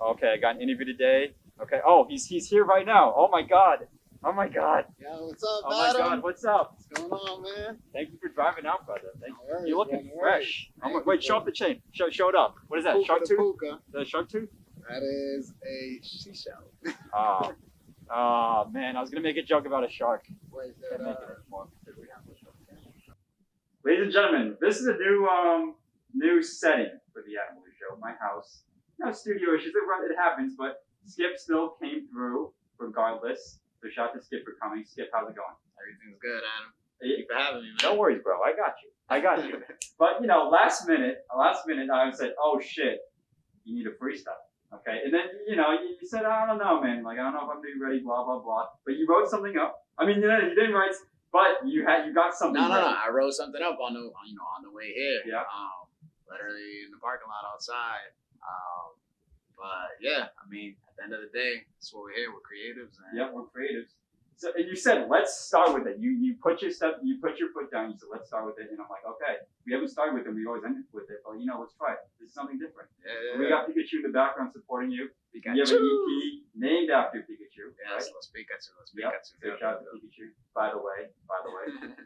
Okay, I got an interview today. Okay. Oh, he's here right now. Oh my god. Oh my god. Yo, what's up, Oh my Adam? god. What's up? What's going on, man? Thank you for driving out, brother. Thank No you. worries, You're looking bro, no fresh. worries. Oh my, wait, show off the chain. Show it up. What is that? Puka Shark the tooth? Puka. The shark tooth? That is a seashell. Oh. Oh man, I was gonna make a joke about a shark. Wait, Can't make it did anymore. we have a show? Ladies and gentlemen, this is a new setting for the Adam Blue Show. My house. No studio issues. It happens, but Skip still came through regardless. So shout out to Skip for coming. Skip, how's it going? Everything's good, Adam. Thank you for having me, man. No worries, bro. I got you. But last minute, I said, "Oh shit, you need a freestyle." Okay, and then you said, "I don't know, man. Like I don't know if I'm gonna be ready." Blah blah blah. But you wrote something up. I mean, you didn't write, but you got something. No. ready. I wrote something up on the way here. Yeah. Literally in the parking lot outside. But yeah, I mean, at the end of the day, that's what we're here. We're creatives. And Yep, we're creatives. So, and you said, let's start with it. You put your foot down. You said, let's start with it. And I'm like, okay, we haven't started with it. We always ended with it. But let's try it. This is something different. Yeah. We got Pikachu in the background supporting you. Pikachu. You have an EP named after Pikachu. Yes, right? let's Pikachu. Let's Yep. Pikachu. So shout out to Pikachu. By the way.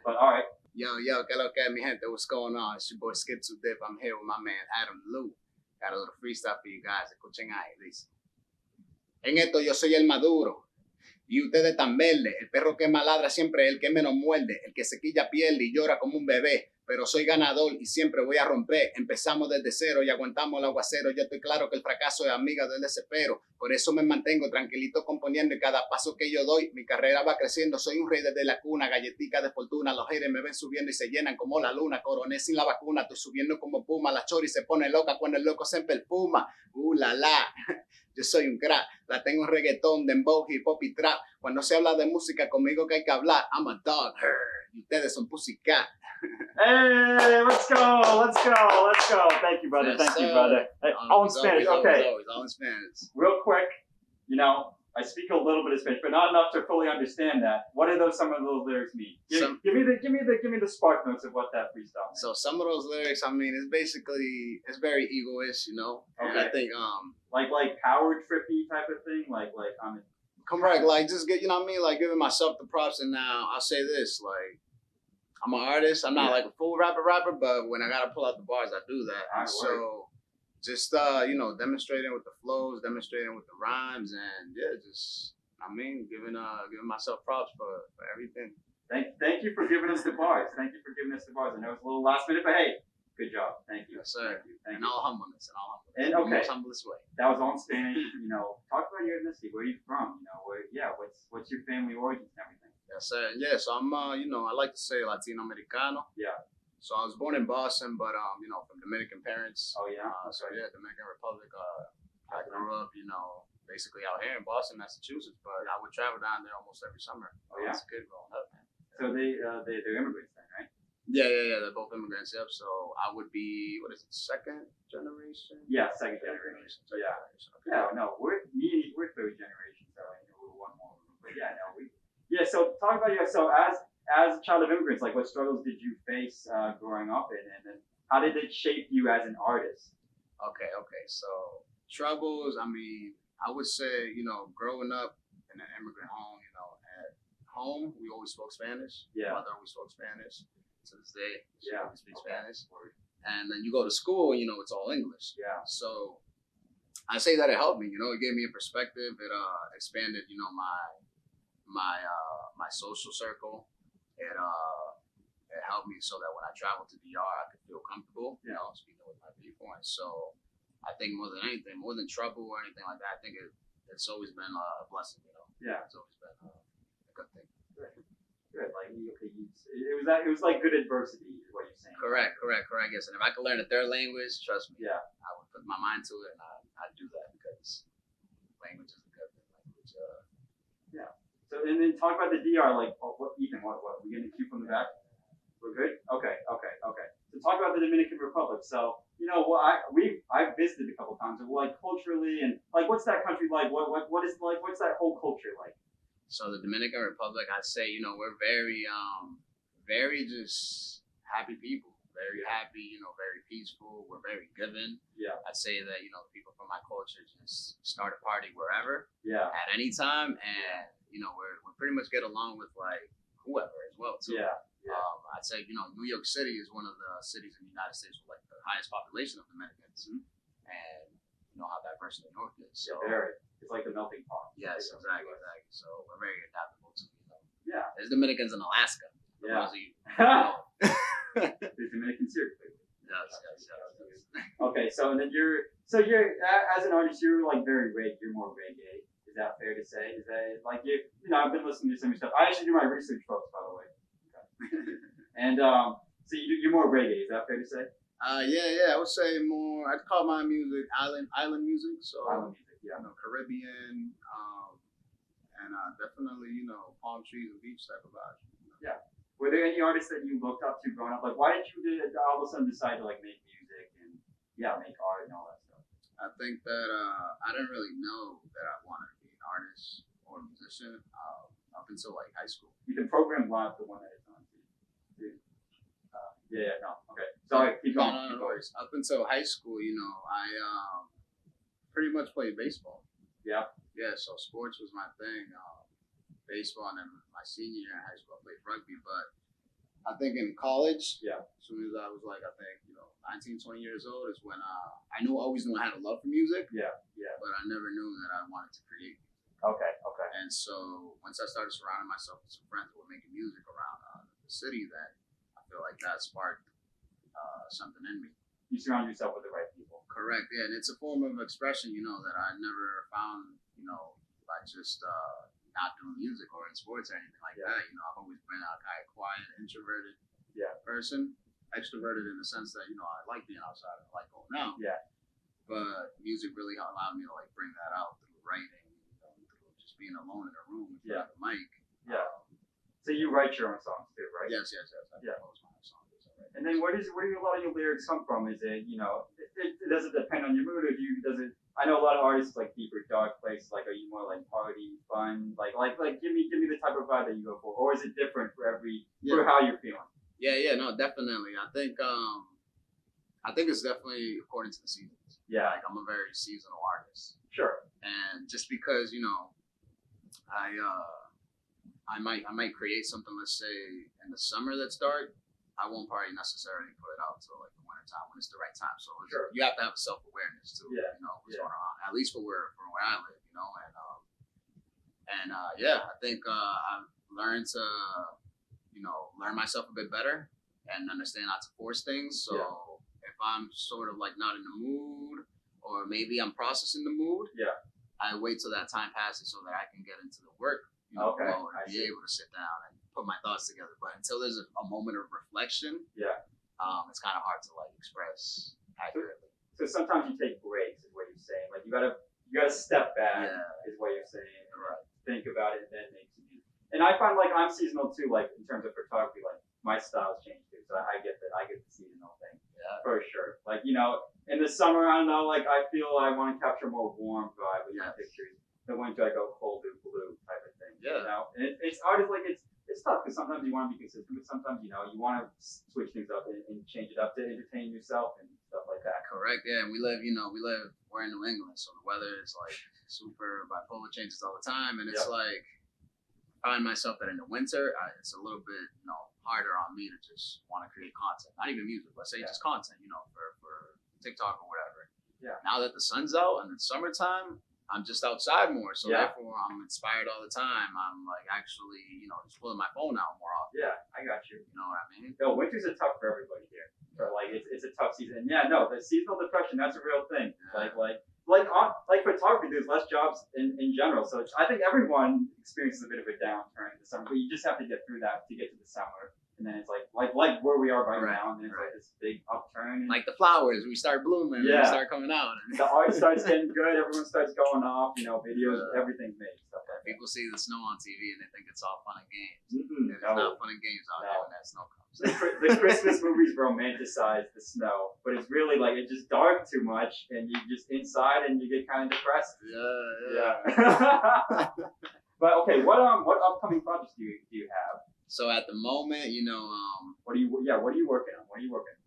But all right. Yo, que lo que, mi gente, what's going on? It's your boy Skip to Dip. I'm here with my man Adam Lou. Got a little freestyle for you guys. Escuchen ahí, dice. En esto yo soy el maduro. Y ustedes tan verdes. El perro que más ladra siempre es el que menos muerde. El que se quilla pierde y llora como un bebé. Pero soy ganador y siempre voy a romper. Empezamos desde cero y aguantamos el aguacero. Yo estoy claro que el fracaso es amiga del desespero. Por eso me mantengo tranquilito componiendo y cada paso que yo doy, mi carrera va creciendo. Soy un rey desde la cuna, galletica de fortuna. Los haters me ven subiendo y se llenan como la luna. Coroné sin la vacuna, estoy subiendo como puma. La chori se pone loca cuando el loco se perfuma. La. Yo soy un crack, la tengo en reggaetón, dembow, hip hop y trap. Cuando se habla de música, conmigo que hay que hablar. I'm a dog, y ustedes son pussycat. Hey, let's go. Thank you, brother. Yes, Thank you, sir. brother. Hey, all in Spanish. Okay. Always, all in Spanish. Real quick, I speak a little bit of Spanish, but not enough to fully understand that. What do some of those lyrics mean? Give me the spark notes of what that freestyle means. So some of those lyrics, I mean, it's very egoist, And Okay. I think like power trippy type of thing, like I'm. Correct, like just get like giving myself the props. And now I'll say this, like I'm an artist. I'm not like a full rapper, but when I gotta pull out the bars, I do that. And so just demonstrating with the flows, demonstrating with the rhymes, and giving myself props for everything. Thank you for giving us the bars. I know it's a little last minute, but hey, good job. Thank you. Yes, sir. Thank And you. all humbleness. And The okay, most humblest way. that was all in Spanish. Talk about your ethnicity. Where are you from? What's your family origins and everything? Yes, sir. Yeah, so I'm I like to say Latino Americano. Yeah. So I was born in Boston, but from Dominican parents. Oh yeah. So yeah, Dominican Republic. I grew up, basically out here in Boston, Massachusetts, but I would travel down there almost every summer. Oh yeah. As a kid growing up, man. So they're immigrants then, right? Yeah. They're both immigrants. Yep. So I would be second generation? Yeah, second generation. So yeah. Okay. No, we're third generation, so we're one more. But yeah, no, So talk about yourself as a child of immigrants. Like, what struggles did you face growing up in, and then how did it shape you as an artist? Okay. So troubles. I mean, I would say growing up in an immigrant home. At home we always spoke Spanish. Yeah. Mother always spoke Spanish. To this day, she Yeah. always speaks Spanish. And then you go to school, it's all English. Yeah. So I say that it helped me. It gave me a perspective. It expanded, my social circle. It helped me so that when I traveled to DR, I could feel comfortable, speaking with my people. And so I think more than anything, more than trouble or anything like that, I think it's always been a blessing. Yeah. It's always been a good thing. Good. Like it was like good adversity, is what you're saying. Correct. Yes, and if I could learn a third language, trust me, Yeah. I would put my mind to it, and I'd do that because language is a good language. So and then talk about the DR. Like, Ethan? What? We getting a cue from the back? We're good. Okay. So talk about the Dominican Republic. So I've visited a couple times. Like culturally and like what's that country like? What is like? What's that whole culture like? So the Dominican Republic, I'd say, we're very, very just happy people. very happy, very peaceful. We're very giving. Yeah. I'd say that, the people from my culture just start a party wherever, Yeah. at any time, and, we pretty much get along with, like, whoever as well, too. Yeah. Yeah. I'd say, New York City is one of the cities in the United States with, like, the highest population of Dominicans, and you know how diverse New York is. So, very. It's like the melting pot. Yes, exactly. So we're very adaptable to, Yeah. There's Dominicans in Alaska. Yeah. There's Dominicans here. Yes. Okay, so and then you're as an artist, you're like very reggae. You're more reggae. Is that fair to say? Is that like I've been listening to some of your stuff. I actually do my research, folks, by the way. Okay. And so you're more reggae. Is that fair to say? Yeah. I would say more. I'd call my music island music. So island music, yeah. Caribbean, and definitely palm trees and beach type of vibe. Yeah. Were there any artists that you looked up to growing up? Like, why did you all of a sudden decide to like make music and make art and all that stuff? I think that I didn't really know that I wanted to be an artist or a musician up until like high school. You can program live the one at a time. Okay. Sorry, keep going. No worries. Up until high school, I pretty much played baseball. Yeah. Yeah, so sports was my thing. Baseball, and then my senior year in high school, I played rugby. But I think in college, as soon as I was like, 19, 20 years old, is when I always knew I had a love for music. Yeah. But I never knew that I wanted to create music. Okay. And so once I started surrounding myself with some friends who were making music around the city, that I feel like that sparked something in me. You surround yourself with the right people. Correct, yeah, and it's a form of expression, that I never found, by just not doing music or in sports or anything like that. I've always been a kind of quiet, introverted person, extroverted in the sense that, I like being outside and I like going out. Yeah. But music really allowed me to like bring that out through writing, through just being alone in a room with a mic. Yeah. So you write your own songs too, right? Yes. I compose my own songs. And then where do a lot of your lyrics come from? Is it, does it depend on your mood, or does it? I know a lot of artists like deeper, dark places. Like, are you more like party, fun? Like, give me the type of vibe that you go for, or is it different for for how you're feeling? Yeah, no, definitely. I think it's definitely according to the seasons. Yeah, like I'm a very seasonal artist. Sure. And just because I might create something, let's say in the summer that's dark, I won't probably necessarily put it out until like the winter time when it's the right time. So you have to have a self-awareness too. What's going on, at least for where I live, and I think I've learned to learn myself a bit better and understand not to force things. So if I'm sort of like not in the mood, or maybe I'm processing the mood, I wait till that time passes so that I can get into the work mode and be able to sit down and put my thoughts together. But until there's a moment of reflection, it's kind of hard to like express accurately. So sometimes you take breaks, is what you're saying. Like you gotta step back, is what you're saying. Right. Think about it and then make some music. And I find like I'm seasonal too. Like in terms of photography, like my styles change too. So I get that. I get the seasonal thing for sure. Like in the summer, I don't know. Like I feel I want to capture more warm vibe with my pictures. The winter, I go cold and blue type of thing. Yeah. And it's artists like it's tough because sometimes you want to be consistent, but sometimes you want to switch things up and change it up to entertain yourself and stuff like that. Correct. Yeah, and we're in New England, so the weather is like super bipolar, changes all the time, and it's like I find myself that in the winter, it's a little bit harder on me to just want to create content, not even music, let's say just content, for TikTok or whatever. Yeah. Now that the sun's out and it's summertime, I'm just outside more, so therefore I'm inspired all the time. I'm like actually, just pulling my phone out more often. Yeah, I got you. You know what I mean? No, winters are tough for everybody here. So like it's a tough season. And the seasonal depression, that's a real thing. Yeah. Like photography, there's less jobs in general. So I think everyone experiences a bit of a downturn in the summer, but you just have to get through that to get to the summer. And then it's like where we are right now, and then it's like this big upturn. Like the flowers, we start blooming, we start coming out. The art starts getting good, everyone starts going off, videos, everything's made. Stuff like that. People see the snow on TV and they think it's all fun and games. Mm-hmm. It's not fun and games out there when that snow comes. The Christmas movies romanticize the snow, but it's really like it's just dark too much, and you just inside and you get kind of depressed. Yeah. But okay, what upcoming projects do you have? So at the moment, what are you working on? What are you working on?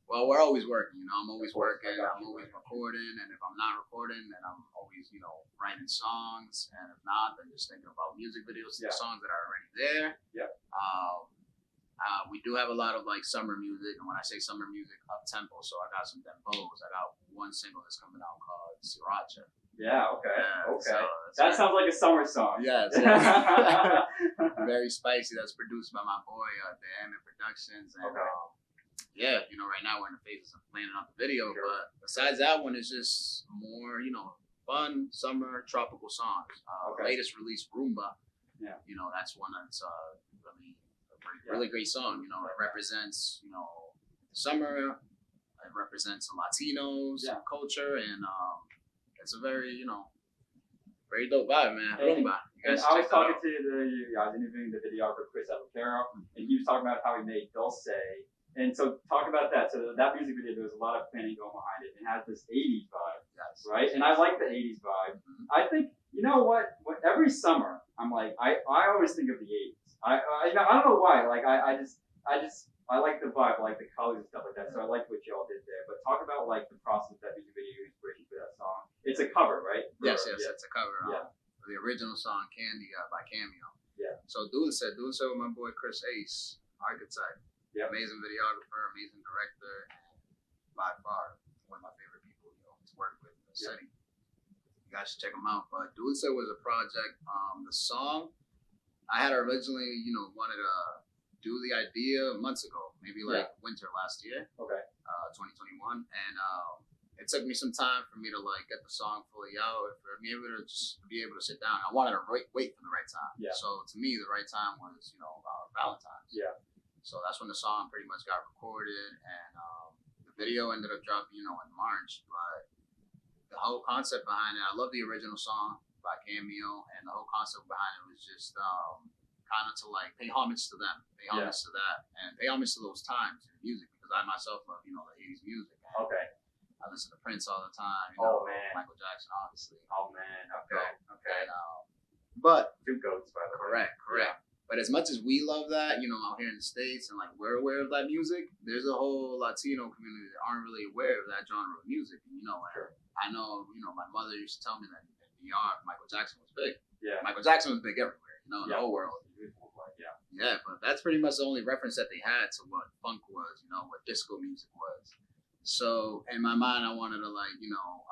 Well, we're always working, you know. I'm always Of course, working. I got I'm you. always recording, and if I'm not recording, then I'm always, you know, writing songs. And if not, then just thinking about music videos to the songs that are already there. Yeah. We do have a lot of like summer music, and when I say summer music, up tempo. So I got some dembos. I got one single that's coming out called Sriracha. Yeah. Okay. Yeah, Okay. so That sounds like a summer song. Yes. Very spicy. That's produced by my boy, Dan Productions. And, Okay. yeah, you know, right now we're in the phases of planning out the video, Sure. but besides that one, it's just more, you know, fun summer tropical songs. Okay. Latest release, Roomba. Yeah. You know, that's one that's really great song. You know, it represents, you know, summer. It represents Latinos culture, and it's a very, you know, very dope vibe, man. Roomba. And I was talking to I was interviewing the videographer Chris Avocaro, and he was talking about how he made Dulce. And so talk about that. So that music video, there was a lot of planning going behind it. It has this 80s vibe, right? And I like the 80s vibe. Mm-hmm. I think, you know what? Every summer, I'm like, I always think of the 80s. I don't know why. Like, I like the vibe, I like the colors and stuff like that. So I like what y'all did there. But talk about like the process of that music video inspiration for that song. It's a cover, right? Yes, it's a cover. The original song, Candy, by Cameo. Yeah. So Dulce with my boy Chris Ace, archetype. Yeah. Amazing videographer, amazing director, and by far one of my favorite people, you know, to work with in the city. You guys should check him out. But Dulce was a project. The song I had originally, you know, wanted to do the idea months ago, maybe like winter last year. Okay. 2021, and it took me some time for me to like get the song fully out, for me able to just be able to sit down. I wanted to wait for the right time. Yeah. So to me, the right time was, you know, Valentine's. Yeah. So that's when the song pretty much got recorded, and the video ended up dropping, you know, in March. But the whole concept behind it, I love the original song by Cameo, and the whole concept behind it was just kind of to like pay homage to them, pay homage to that, and pay homage to those times in music, because I myself love, you know, the 80s music. Okay. I listen to Prince all the time. You know, Michael Jackson, obviously. Oh man. Okay. And, but two goats, by the way. Correct. But as much as we love that, you know, out here in the States, and like we're aware of that music, there's a whole Latino community that aren't really aware of that genre of music. And, you know, I know, you know, my mother used to tell me that in DR, Michael Jackson was big. Yeah. Michael Jackson was big everywhere, you know, in the whole world. Yeah, but that's pretty much the only reference that they had to what funk was, you know, what disco music was. So in my mind, I wanted to like, you know,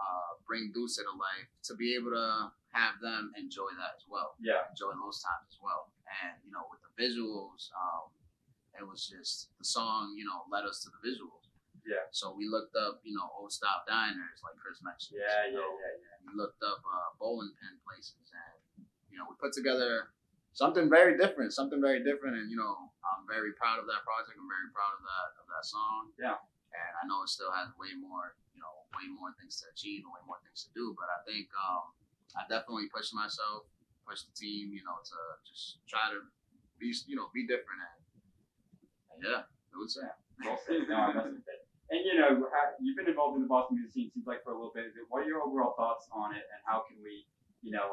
bring Dulce to life to be able to have them enjoy that as well. Yeah. Enjoy those times as well. And, you know, with the visuals, it was just the song, you know, led us to the visuals. Yeah. So we looked up, you know, old style diners like Chris mentioned. Yeah. We looked up bowling pin places, and, you know, we put together something very different, and, you know, I'm very proud of that project. I'm very proud of that song. Yeah. And I know it still has way more things to achieve and way more things to do. But I think I definitely pushed myself, pushed the team, you know, to just try to be different. And yeah, it was that. Well said. No, I must admit. And you know, you've been involved in the Boston music scene, seems like, for a little bit. What are your overall thoughts on it, and how can we, you know,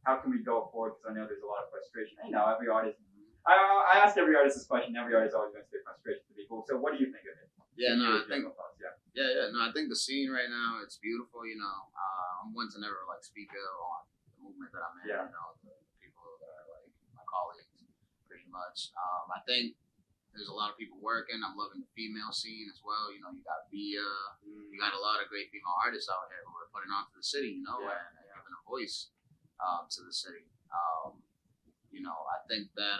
how can we go forward? Because I know there's a lot of frustration. You know, every artist. I ask every artist this question. Every artist always going to say frustration to people. So, what do you think of it? Yeah, no, I think. No, I think the scene right now, it's beautiful. You know, I'm one to never like speak ill on the movement that I'm in. Yeah. You know, the people that are like my colleagues, pretty much. I think there's a lot of people working. I'm loving the female scene as well. You know, you got Via, you got a lot of great female artists out here who are putting on to the city. You know, and having a voice to the city. You know, I think that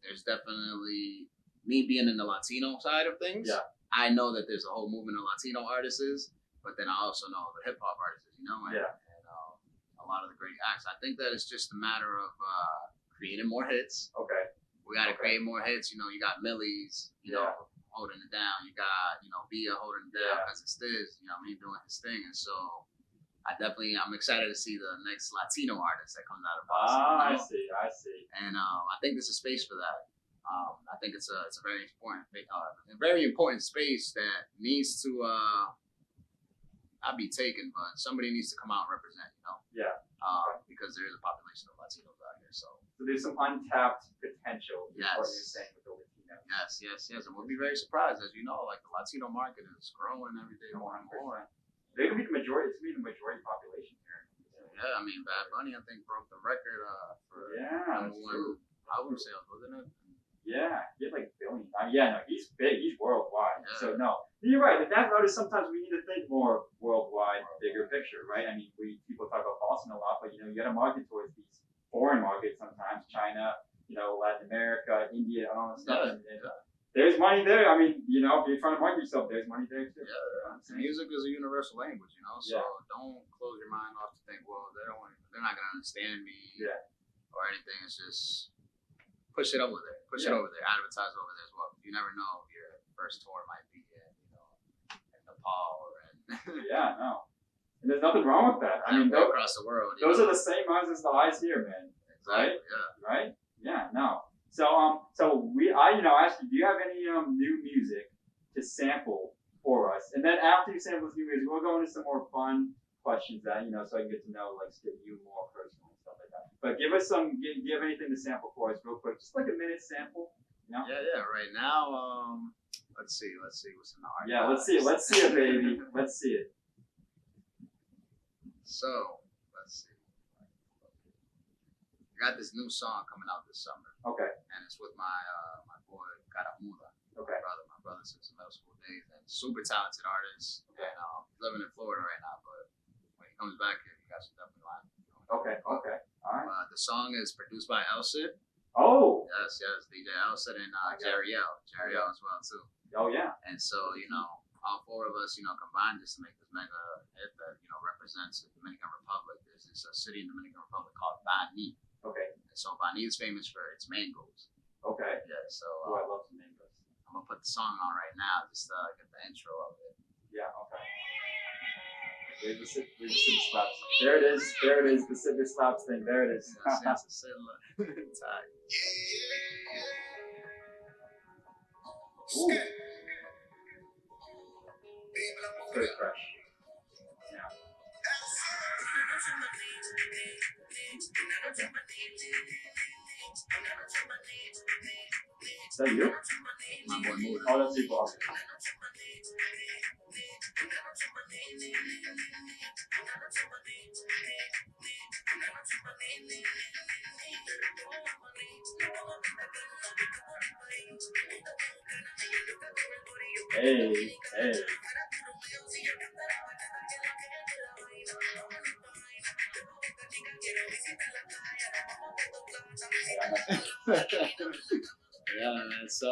there's definitely, me being in the Latino side of things. Yeah. I know that there's a whole movement of Latino artists, but then I also know the hip hop artists, you know, and a lot of the great acts. I think that it's just a matter of creating more hits. Okay. We got to create more hits. You know, you got Millie's, you know, holding it down. You got, you know, Via holding it down because it's Stiz, you know, me doing his thing. And so I'm excited to see the next Latino artist that comes out of Boston. Ah, you know? I see. And I think there's a space for that. I think it's a very important space that needs to not be taken, but somebody needs to come out and represent, you know? Yeah. Because there is a population of Latinos out here, so. So there's some untapped potential, is what you're saying, with the Latinos. Yes, yes, yes. And we'll be very surprised, as you know, like the Latino market is growing every day more and more. They're gonna be the majority. It's gonna be the majority population here. Yeah, I mean, Bad Bunny, I think, broke the record for Yeah, number one album sales, wasn't it? Yeah, he had like billions. Yeah, no, he's big. He's worldwide. Yeah. So no, you're right. But that's notice sometimes we need to think more worldwide, bigger picture, right? I mean, people talk about Boston a lot, but you got to market towards these foreign markets sometimes. China, Latin America, India, and all that stuff. Yeah, And there's money there. I mean, if you're trying to market yourself, there's money there too. Yeah, music is a universal language, so Yeah. don't close your mind off to think, well, they're not gonna understand me, or anything. It's just push it over there, advertise over there as well. You never know, your first tour might be in Nepal or in Yeah, no. And there's nothing wrong with that. I mean, across the world. Those are the same eyes as the eyes here, man. Exactly. Right? Yeah. Right? Yeah. No. So I asked you, do you have any new music to sample for us? And then after you sample this new music, we'll go into some more fun questions that so I can get to know you more personally and stuff like that. But give us some. Do you have anything to sample for us, real quick? Just like a minute sample. Yeah. Right now, let's see what's in the archive. Yeah. Let's see it, baby. Let's see it. So let's see. I got this new song coming out this summer. Okay. And it's with my boy Caramuda. Okay. My brother since middle school days, and super talented artist. Okay. And living in Florida right now, but when he comes back here, you guys should definitely line him. Okay. All right. The song is produced by Elsid. Oh. Yes, DJ Elsid and Jerry L as well too. Oh yeah. And so all four of us combined just to make this mega hit that represents the Dominican Republic. There's this city in the Dominican Republic called Bani. Okay. And so Bani is famous for its mangoes. Okay. Yeah. So I love some mangoes. I'm gonna put the song on right now, just get the intro of it. Yeah. Okay. There's the City Slaps. There it is. The City Slaps thing. There it is. Ooh. Very fresh. Yeah. Is that you? My boy Muda. Oh, that's you, Bob. Hey. Yeah, man. So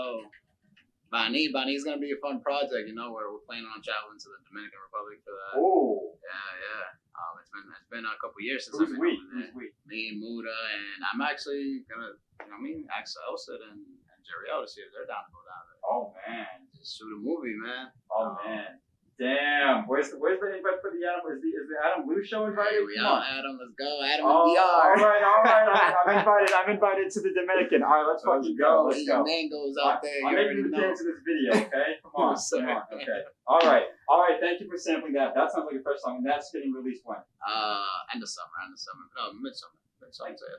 Bani's gonna be a fun project, where we're planning on traveling to the Dominican Republic for that. Oh. Yeah. It's been a couple years since Who's I've been over there. Me, Muda, and I'm actually gonna, ask Elsid and Jeriel to see if they're down to go down there. Oh man. Just shoot a movie, man. Oh man. Damn. Where's the invite for the Adam? Is the Adam Blue show invited? Hey, we out, Adam. Let's go, Adam and All DR. right. I'm invited to the Dominican. All right, let's fucking go. Let's go. Mangoes out there. I'm making the dance in this video. Okay. Come on. Okay. All right. Thank you for sampling that. That sounds like a fresh song, and that's getting released when? End of summer. No, midsummer.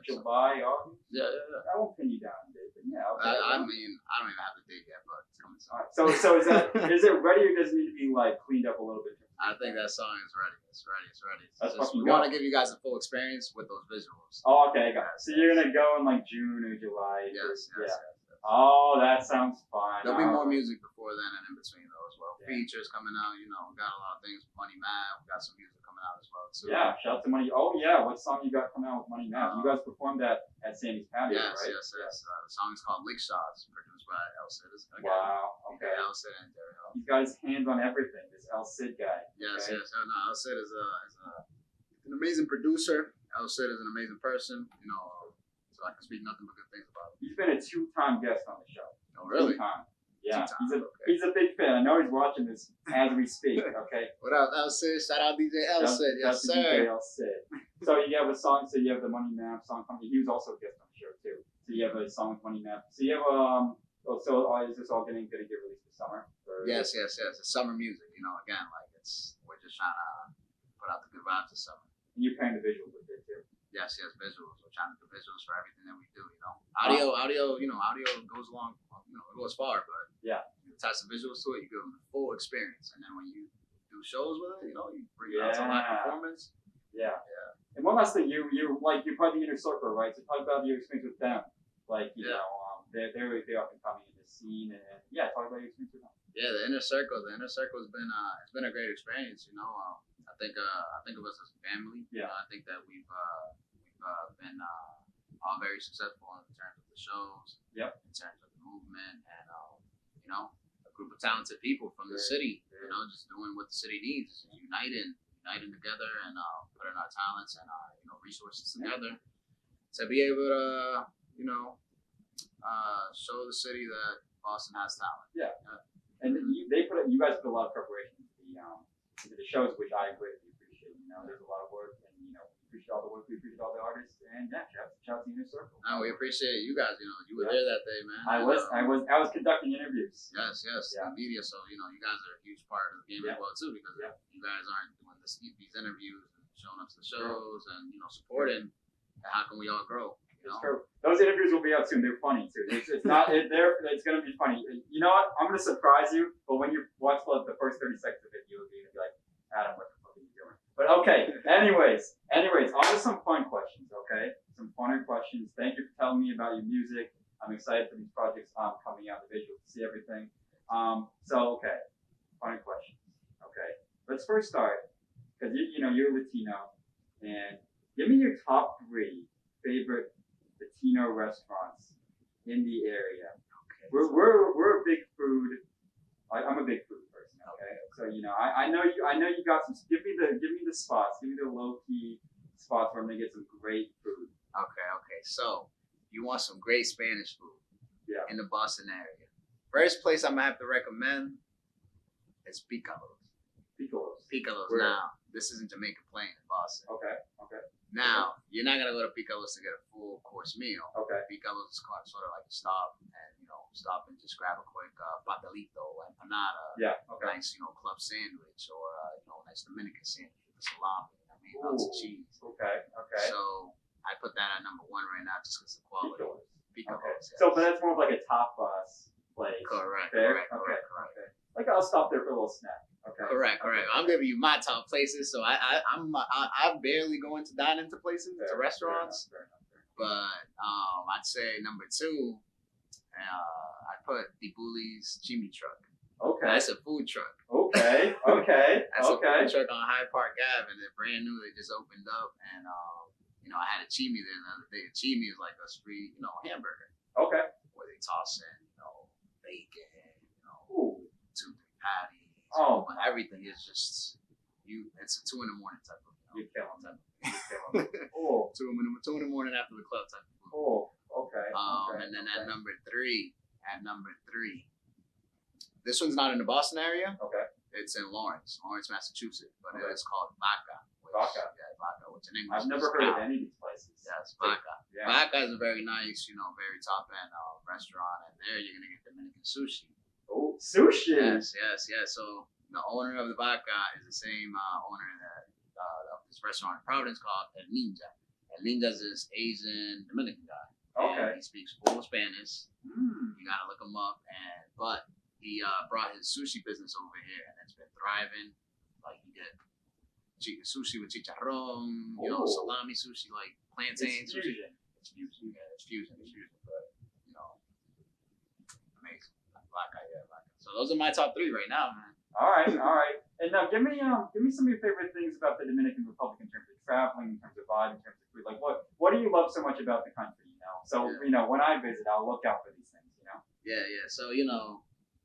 July, August. Yeah. I won't pin you down, Dave. But yeah. Okay. I mean, I don't even have the date yet, but it's coming soon. All right. So is it ready, or does it need to be cleaned up a little bit? I think that song is ready. It's ready. We want to give you guys a full experience with those visuals. Oh, okay, got it. So you're gonna go in June or July. Yes. Oh, that sounds fun. There'll be more music before then and in between though as well. Yeah. Features coming out. We got a lot of things. Money Man. We got some music coming out as well too. Yeah, shout out to Money. Oh yeah, what song you got coming out with Money Man? You guys performed that at Sammy's Patio, right? Yes. The song is called Lick Shots, produced by Elsid. Wow. Okay. Elsid and Daryl. These guys hands on everything. This Elsid guy. Yes. Okay? No, Elsid is an amazing producer. Elsid is an amazing person. So I can speak nothing but good things about him. He's been a 2-time guest on the show. Oh really? 2-time. Yeah. Okay. He's a big fan. I know he's watching this as we speak. Okay. What up, Elsid? Shout out DJ Elsid. Yes, sir. DJ Elsid. So you have a song. So you have the Money Map song coming. He was also a guest on the show too. So you have a song with Money Map. So you have is this all gonna get released this summer? Yes. It's summer music. Again, we're just trying to put out the good vibes this summer. And you're paying the visuals with it too. Yes, visuals. We're trying to do visuals for everything that we do. Audio. Audio goes along. It goes far, but you attach the visuals to it, you give them the full experience, and then when you do shows with it, you bring it out to live performance. Yeah. And one last thing, you're part of the inner circle, right? So talk about your experience with them. Like, you know, they're up and coming in the scene, and talk about your experience with them. Yeah, the inner circle has been it's been a great experience. I think of us as a family. Yeah. I think that we've been all very successful in terms of the shows. Yep. In terms of the movement, and a group of talented people from the city. Just doing what the city needs, uniting together, and putting our talents and our resources together to be able to show the city that Boston has talent. Yeah. And you guys put a lot of preparation into the shows, which I greatly appreciate. There's a lot of work, and we appreciate all the work, we appreciate all the artists, and shout out to Inner Circle. No, we appreciate you guys. You were there that day, man. I was conducting interviews. Yes, the media. So you guys are a huge part of the game as well too, because you guys aren't doing these interviews and showing up to the shows and supporting. How can we all grow? It's true. Those interviews will be out soon. They're funny too. It's not. It's gonna be funny. You know what? I'm gonna surprise you. But when you watch the first 30 seconds of it, you'll be like, Adam, what the fuck are you doing? But okay. Anyways, on to some fun questions. Okay, some funner questions. Thank you for telling me about your music. I'm excited for these projects coming out, the visuals, to see everything. Okay, funny questions. Okay, let's first start because you're Latino, and give me your top 3 favorite Latino restaurants in the area. Okay. We're a big food. I'm a big food person. Okay. So I know you got some. Give me the spots. Give me the low key spots where I'm gonna get some great food. Okay. So you want some great Spanish food? Yeah. In the Boston area. First place I'm gonna have to recommend is Picalos. Picalos. Where? Now, this isn't Jamaican Plain in Boston. Okay. Now, you're not gonna go to Picalos to get a full course meal. Okay. Picalos is sort of like a stop and just grab a quick pastelito, empanada. Yeah. Okay. Nice, club sandwich or nice Dominican sandwich with salami. Lots of cheese. Okay. So I put that at number 1 right now just because the quality. Picalos. Okay. Yes. So, but that's more of like a top place. Correct. Like I'll stop there for a little snack. Okay. Correct. I'm giving you my top places, so I barely go into dine into places, to restaurants. Fair enough. But I'd say number 2, I put Dibuli's Chimney Truck. Okay. That's a food truck. Okay. That's a food truck on Hyde Park Ave, and they're brand new. They just opened up, and I had a chimi there the other day. A chimi is like a street, hamburger. Okay. Where they toss in, bacon, 2-3 patties. But everything is just it's a 2 in the morning type of. You're killing them. Oh. 2 in the morning after the club type of food. Oh. Okay. And then at number 3, this one's not in the Boston area. Okay. It's in Lawrence, Massachusetts, but it's called Vaca. Vaca. Yeah, Vaca, which in English I've never heard of any of these places. Yes, Vaca. Yeah. Vaca is a very nice, very top end restaurant, and there you're gonna get Dominican sushi. Oh, sushi. Yes. So the owner of the Vaca is the same owner that of this restaurant in Providence called El Ninja. El Ninja's this Asian Dominican guy. Okay. And he speaks full Spanish. You gotta look him up, but he brought his sushi business over here, and it's been thriving. Like you get sushi with chicharrón, salami sushi, like plantain sushi. It's fusion. It's fusion. But amazing. Black eye. So those are my top 3 right now, man. All right. And now give me some of your favorite things about the Dominican Republic in terms of traveling, in terms of vibe, in terms of food. Like what do you love so much about the country? So when I visit, I'll look out for these things. Yeah. So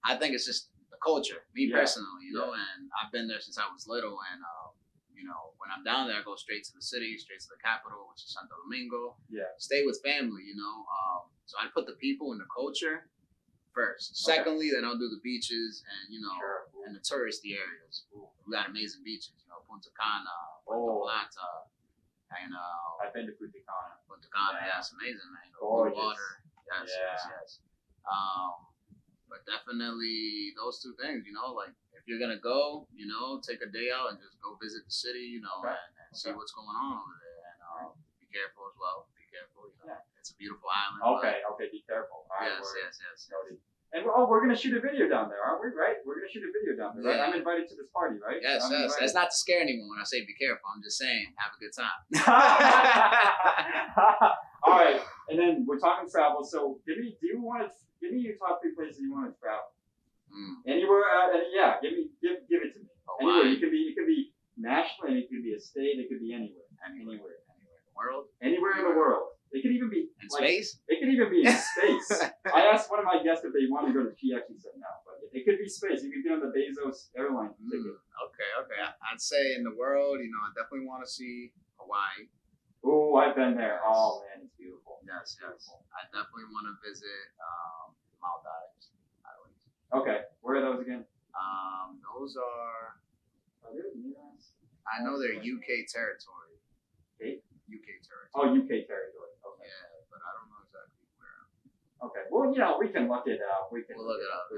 I think it's just the culture. Me personally, and I've been there since I was little, and when I'm down there, I go straight to the city, straight to the capital, which is Santo Domingo. Yeah. Stay with family. So I put the people and the culture first. Secondly, then I'll do the beaches and and the touristy areas. We got amazing beaches. Punta Cana, Puerto Plata. And I've been to Punta Cana. It's amazing, man. Gorgeous. Blue water, yes. But definitely those 2 things, like if you're gonna go, take a day out and just go visit the city, and see what's going on over there. And careful as well. Be careful. You know, Yeah. it's a beautiful island. Okay, be careful. All right, Yes. noted. And we're gonna shoot a video down there, aren't we? Right? We're gonna shoot a video down there, right? Yeah. I'm invited to this party, right? Yes. I'm invited. That's not to scare anyone when I say be careful. I'm just saying have a good time. All right, and then we're talking travel. So, give me your top 3 places you want to travel. Anywhere, give it to me. Anywhere. Hawaii. It could be national, and it could be a state, it could be anywhere. Anywhere in the world. Anywhere in the world. It could even be in space. It could even be in space. I asked one of my guests if they wanted to go to. She actually said no, but it could be space. You could get on the Bezos airline ticket. Okay. I'd say in the world, you know, I definitely want to see Hawaii. Oh, I've been there. Oh man, it's beautiful. Yes. I definitely want to visit Maldives Islands. Okay, where are those again? Those are. They near us? I know they're UK territory. Okay. UK territory. Oh, UK territory. Okay. Yeah, but I don't know exactly where. Okay. Well, you know, we can look it up. We'll look it up.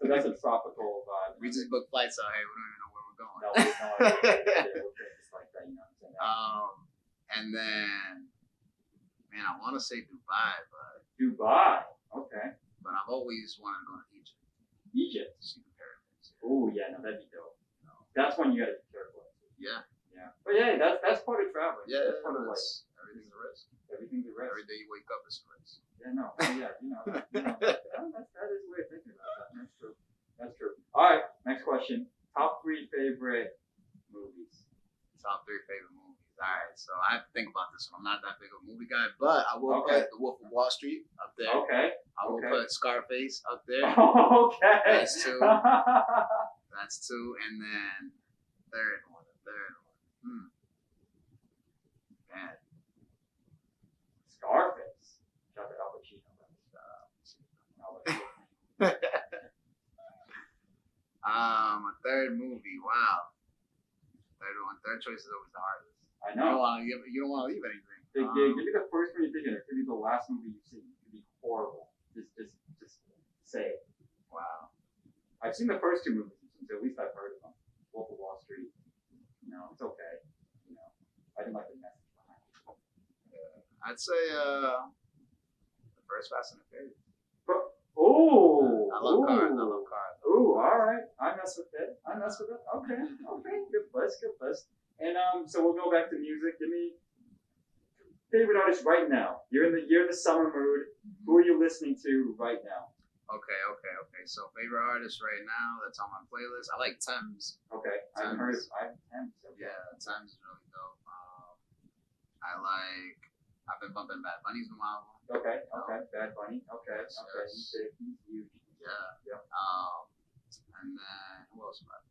So that's a tropical vibe. We just book flights out here. We don't even know where we're going. No, we know. It's like that, you know what I'm saying? And then, man, I want to say Dubai, but Dubai. Okay. But I've always wanted to go to Egypt. Egypt. To see the pyramids. Oh yeah, no, that'd be dope. No. That's one you gotta be careful. Yeah. But yeah, that's part of traveling. Yeah, that's part of life. Everything's a risk. Everything's a risk. Every day you wake up is a risk. Yeah, no. Yeah, you know. That is a way of thinking about that. That's true. All right, next question. Top 3 favorite movies. Top 3 favorite movies. All right, so I have to think about this one. I'm not that big of a movie guy, but I will put The Wolf of Wall Street up there. Okay. I will put Scarface up there. Okay. That's 2. That's 2, and then third one. Man. Scarface. Shout out to Al Pacino. A third movie. Wow. Third one. Third choice is always the hardest. I know. You don't want to leave anything. Give me the first one you're thinking. It could be the last movie you've seen. It could be horrible. Just say it. Wow. I've seen the first 2 movies, so at least I've heard of them. Wolf of Wall Street. You know, it's okay. You know, I didn't like the message behind it. I'd say the first Fast and the Furious. Oh. I love cars. Ooh, all right. I mess with it. Okay. Good list. And so we'll go back to music. Give me favorite artist right now. You're in the summer mood. Who are you listening to right now? Okay. So favorite artist right now that's on my playlist. I like Thames. Okay. I've heard of Thames. Okay. Yeah, Thames is really dope. I've been bumping Bad Bunny's new album. Okay. Bad Bunny. Okay. Yes. He's huge. Yeah. And then who else have I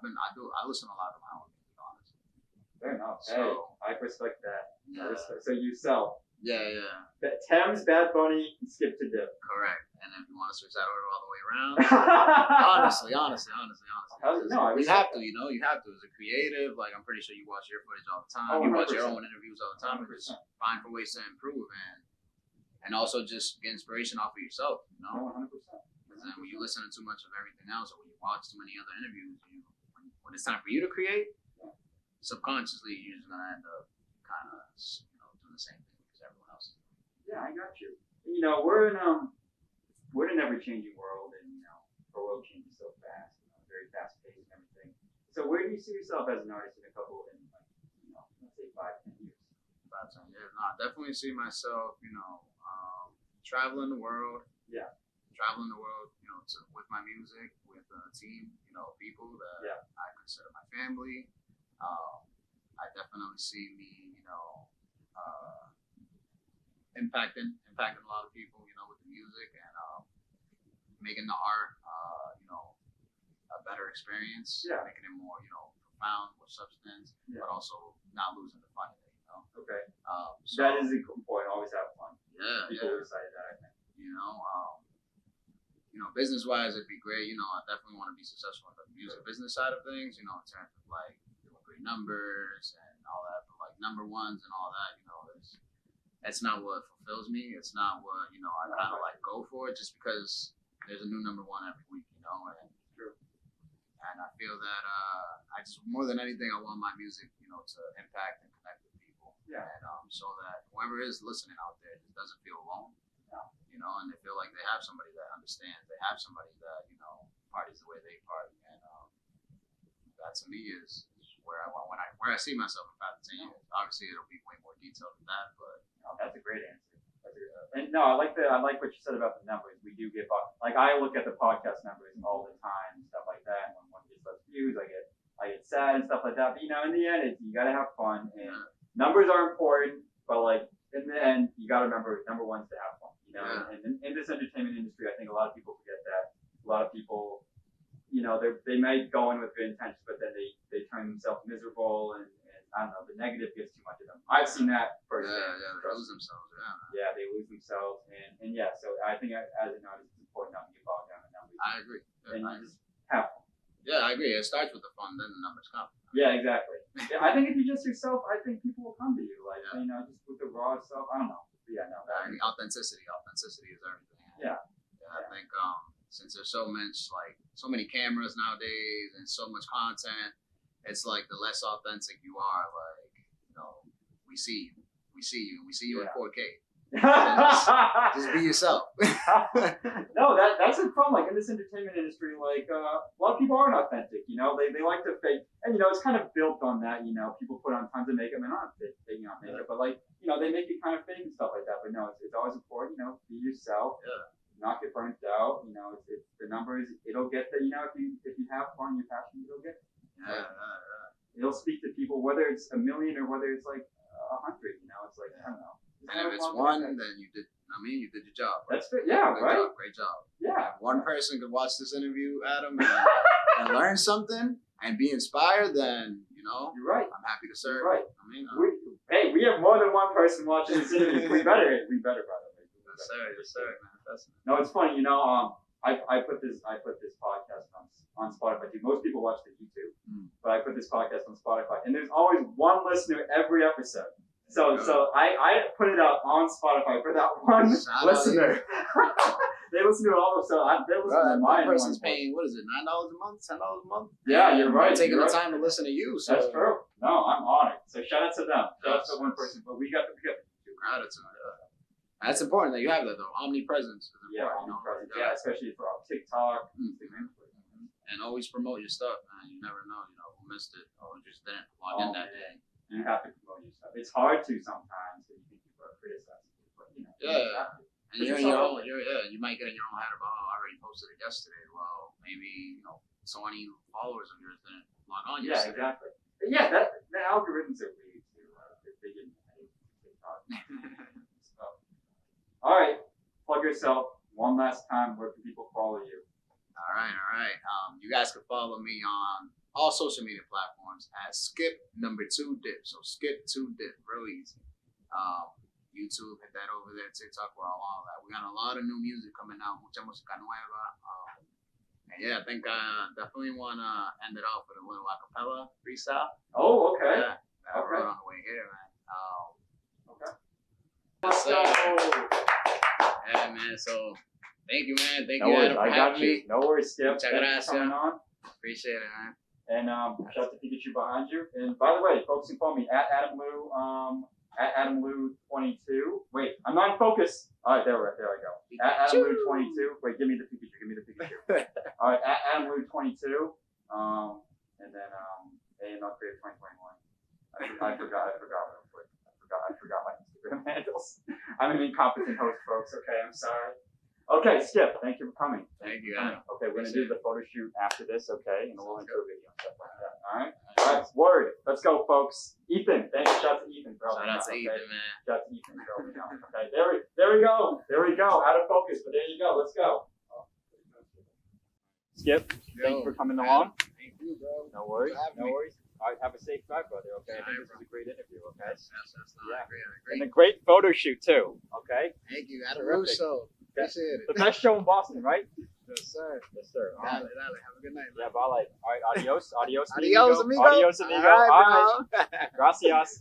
been? I listen to a lot of my own, to be honest. Fair enough. So, hey, I respect that. Yeah. So you sell. Yeah. Thames, Bad Bunny, and Skip to Dip. Correct. And if you want to switch that order all the way around, honestly. No, You have to, you have to. As a creative, like I'm pretty sure you watch your footage all the time. You watch your own interviews all the time, and just find for ways to improve and also just get inspiration off of yourself. No, 100%. Because then when you listen to too much of everything else, or when you watch too many other interviews, when it's time for you to create, subconsciously you're just gonna end up kind of doing the same thing as everyone else. Yeah, I got you. You know, we're in an ever-changing world, and the world changes so fast, very fast-paced and everything. So, where do you see yourself as an artist in a couple, let's say 5-10 years? 5-10 years. No, I definitely see myself, traveling the world. Yeah. Traveling the world, with my music, with a team, people that I consider my family. I definitely see me, impacting a lot of people, with the music and making the art, a better experience. Yeah. Making it more, profound, more substance, but also not losing the fun of it. Okay. So, that is a good point. Always have fun. Yeah. People are excited that, I think. Business-wise, it'd be great. I definitely want to be successful in the music business side of things. In terms of like doing great numbers and all that. But like number ones and all that, that's not what fulfills me. It's not what I kind of like go for it just because there's a new number one every week. And True. And I feel that I just more than anything, I want my music, to impact and connect with people. Yeah. And so that whoever is listening out there just doesn't feel alone. Yeah. You know, and they feel like they have somebody that understands. They have somebody that, you know, parties the way they party. And that to me is where I want where I see myself in 5 to 10 years. Obviously, it'll be way more detailed than that, but that's a great answer. And no, I like what you said about the numbers. We do get like I look at the podcast numbers all the time and stuff like that. And when one gets less views, I get sad and stuff like that. But you know, in the end, you gotta have fun. And numbers are important, but like in the end, you gotta remember number one is to have fun. You know, and in this entertainment industry, I think a lot of people forget that. A lot of people, you know, they might go in with good intentions, but then they turn themselves miserable and I don't know, the negative gets too much of them. I've seen that firsthand. Yeah, they lose themselves. Yeah, they lose themselves, and yeah. So I think as an artist, it's important not to get bogged down in numbers. I agree. And you just have fun. Yeah, I agree. It starts with the fun, then the numbers come. Yeah, exactly. Yeah, I think if you're just yourself, I think people will come to you. Like you know, just with the raw stuff. I don't know. But yeah, no. Authenticity is everything. Yeah. I think since there's so many cameras nowadays and so much content, it's like the less authentic you are, like, you know, we see you in 4K. Just be yourself. No, that's the problem. Like in this entertainment industry, like a lot of people aren't authentic. You know, they like to fake, and you know, it's kind of built on that. You know, people put on tons of makeup, and not faking out makeup, but like you know, they make it kind of fake and stuff like that. But no, it's always important. You know, be yourself. Yeah. Not get burnt out. You know, it's the numbers. It'll get there. You know, if you have fun, you're passionate, it'll get there. Yeah. It'll speak to people, whether it's a million or whether it's like 100. You know, it's like I don't know. And if it's one, then you did your job. Right? That's good. Yeah, right. Great job. Yeah. One person could watch this interview, Adam, and learn something and be inspired. Then you know, you're right. I'm happy to serve. You're right. I mean, we have more than one person watching this interview. We better, by the way. Yes, sir, man. No, it's funny. You know, I put this podcast on Spotify too. Most people watch the YouTube, but I put this podcast on Spotify, and there's always one listener every episode. So I put it out on Spotify for that one listener. They listen to it all, so they listen to mine. That person's paying, what is it, $9 a month, $10 a month? Yeah, you're right. Taking the time to listen to you. So. That's true. No, I'm on it. So shout out to them. Shout out to one person, but we got the gratitude. That's important that you have that though. Omnipresence. Yeah, omnipresence. Yeah, especially for TikTok, Instagram. And always promote your stuff, man. You never know, who missed it or just didn't log in that day. You have to promote your stuff. It's hard to sometimes because you think people are criticizing you, but you have to. And you're in your own. You might get in your own head about, I already posted it yesterday. Well, maybe so many followers of yours didn't log on yesterday. Yeah, exactly. But yeah, the algorithms are weird too. They didn't hate TikTok. All right, plug yourself one last time. Where can people follow you? All right. You guys can follow me on all social media platforms at skip2dip. So skip2dip, real easy. YouTube, hit that over there. TikTok, we're all that. We got a lot of new music coming out. Mucha música nueva. And yeah, I think I definitely want to end it off with a little acapella freestyle. Oh, okay. Yeah, I wrote on the way here, man. Okay. Yes, sir. Yeah, man. So, thank you, man. Thank you, Adam, for having me. No worries, Skip. Thanks for coming on. Appreciate it, man. And shout out to Pikachu behind you. And by the way, folks can follow me at Adam Lou, at Adam Lou 22. Wait, I'm not in focus. All right, there I go. Pikachu. At Adam Lou 22. Wait, give me the Pikachu. All right, at Adam Lou 22. And then and Upgrade 2021. I forgot my Instagram handles. I'm an incompetent host, folks. Okay, I'm sorry. Okay, Skip, thank you for coming. Thank you, Adam. Okay, we're going to do the photo shoot after this, okay? And we'll intro video and stuff like that, all right? All right, word. Let's go, folks. Ethan, thank you. Shout out to Ethan. Shout out to Ethan, man. Shout out to Ethan. Okay, there we go. Out of focus, but there you go. Let's go. Skip, thank you for coming along. Thank you, bro. No worries. All right, have a safe drive, brother, okay? I think this is a great interview, okay? Yes, I agree. And a great photo shoot, too, okay? Thank you, Adam Russo. Appreciate it. The best show in Boston, right? Yes, sir. Dale. Have a good night, man. Yeah, bye. All right, adios. Adios, amigo. Adios, amigo. All right, Gracias.